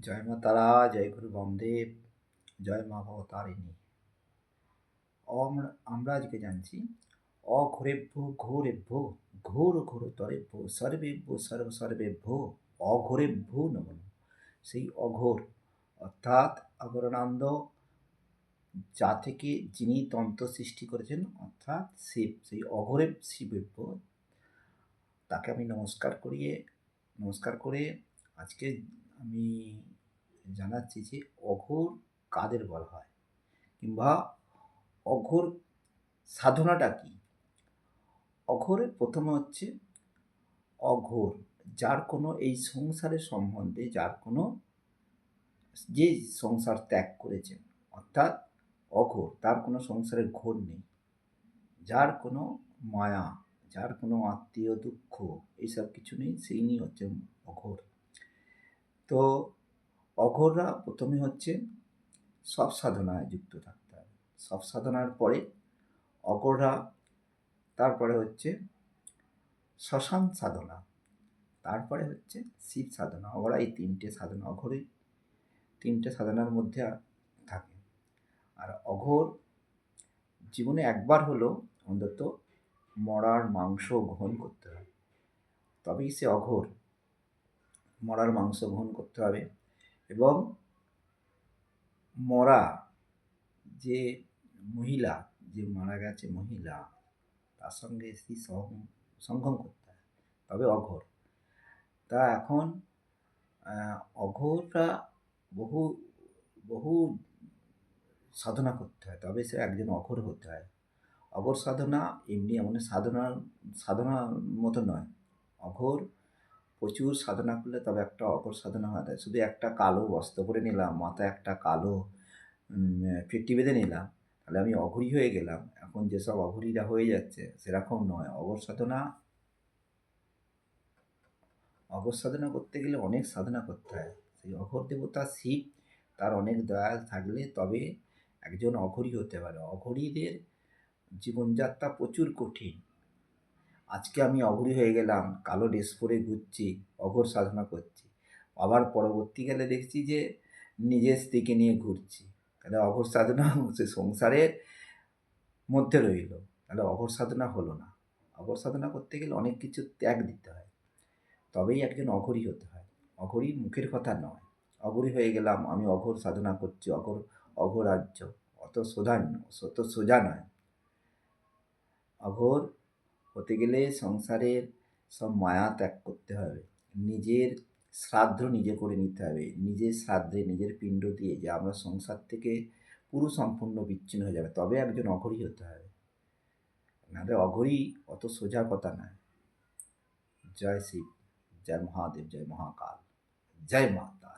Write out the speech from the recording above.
জয় মা তারা, জয় গুরু বামদেব, জয় মা ভবতারিণী। আমরা আজকে জানছি অঘোরেভ্য ঘোরেভ্য ঘোর ঘোরতরেভ্য সর্বেভ্য সর্ব সর্বেভ্য অঘোরেভ্য নমঃ। সেই অঘোর অর্থাৎ অঘোরানন্দ, যা থেকে যিনি তন্ত্র সৃষ্টি করেছেন অর্থাৎ শিব, সেই অঘোরেভ শিবেভ্য তাকে আমি নমস্কার করে আজকে আমি জানাচ্ছি যে অঘোর কাদের বলা হয়, কিংবা অঘোর সাধনাটা কী। অঘোরের প্রথমে হচ্ছে অঘোর, যার কোনো এই সংসারের সম্বন্ধে, যার কোনো যে সংসার ত্যাগ করেছেন, অর্থাৎ অঘোর, তার কোনো সংসারের ঘোর নেই, যার কোনো মায়া, যার কোনো আত্মীয় দুঃখ এইসব কিছু নেই, সেই নিয়ে হচ্ছে অঘোর। তো অঘোররা প্রথমে হচ্ছে সব সাধনায় যুক্ত থাকতে হবে। সব সাধনার পরে অঘোররা, তারপরে হচ্ছে শ্মশান সাধনা, তারপরে হচ্ছে শিব সাধনা। ওরা এই তিনটে সাধনা, অঘোরই তিনটে সাধনার মধ্যে থাকে। আর অঘোর জীবনে একবার হলো অন্তত মরার মাংস গ্রহণ করতে হবে, তবেই সে অঘোর। মরার মাংস গ্রহণ করতে হবে এবং মরা যে মহিলা, যে মারা গেছে মহিলা, তার সঙ্গে সঙ্গম করতে হয়, তবে অঘোর। তা এখন অঘোররা বহু বহু সাধনা করতে হয়, তবে সে একজন অঘোর হতে হয়। অঘোর সাধনা এমনি এমন সাধনার মতো নয়। অঘোর প্রচুর সাধনা করলে তবে একটা অঘোর সাধনা হয়। শুধু একটা কালো বস্ত্র পরে নিলাম, মাথায় একটা কালো ফেট্টি বেঁধে নিলাম, তাহলে আমি অঘোরই হয়ে গেলাম। এখন যেসব অঘোরীরা হয়ে যাচ্ছে সেরকম নয়। অঘোর সাধনা করতে গেলে অনেক সাধনা করতে হয়। সেই অঘোর দেবতা শিব, তার অনেক দয়া থাকলে তবে একজন অঘোরী হতে পারে। অঘোরীদের জীবনযাত্রা প্রচুর কঠিন। আজকে আমি অঘোরী হয়ে গেলাম, কালো ড্রেস পরে ঘুরছি, অঘোর সাধনা করছি, আবার পরবর্তীকালে দেখছি যে নিজের স্ত্রীকে নিয়ে ঘুরছি, তাহলে অঘোর সাধনা সে সংসারের মধ্যে রইল, তাহলে অঘোর সাধনা হলো না। অঘোর সাধনা করতে গেলে অনেক কিছু ত্যাগ দিতে হয়, তবেই একজন অঘোরী হতে হয়। অঘোরী মুখের কথা নয়। অঘোরী হয়ে গেলাম, আমি অঘোর সাধনা করছি, অঘোরাজ্য, অত সোজা নয়। অঘোর হতে গেলে সংসারের সব মায়া ত্যাগ করতে হবে, নিজের শ্রাদ্ধ নিজে করে নিতে হবে, নিজের শ্রাদ্ধে নিজের পিণ্ড দিয়ে, যে আমরা সংসার থেকে পুরো সম্পূর্ণ বিচ্ছিন্ন হয়ে যাবে, তবে একজন অঘোরী হতে হবে। নাহলে অঘোরী অত সোজা কথা নয়। জয় শিব, জয় মহাদেব, জয় মহাকাল, জয় মাতা।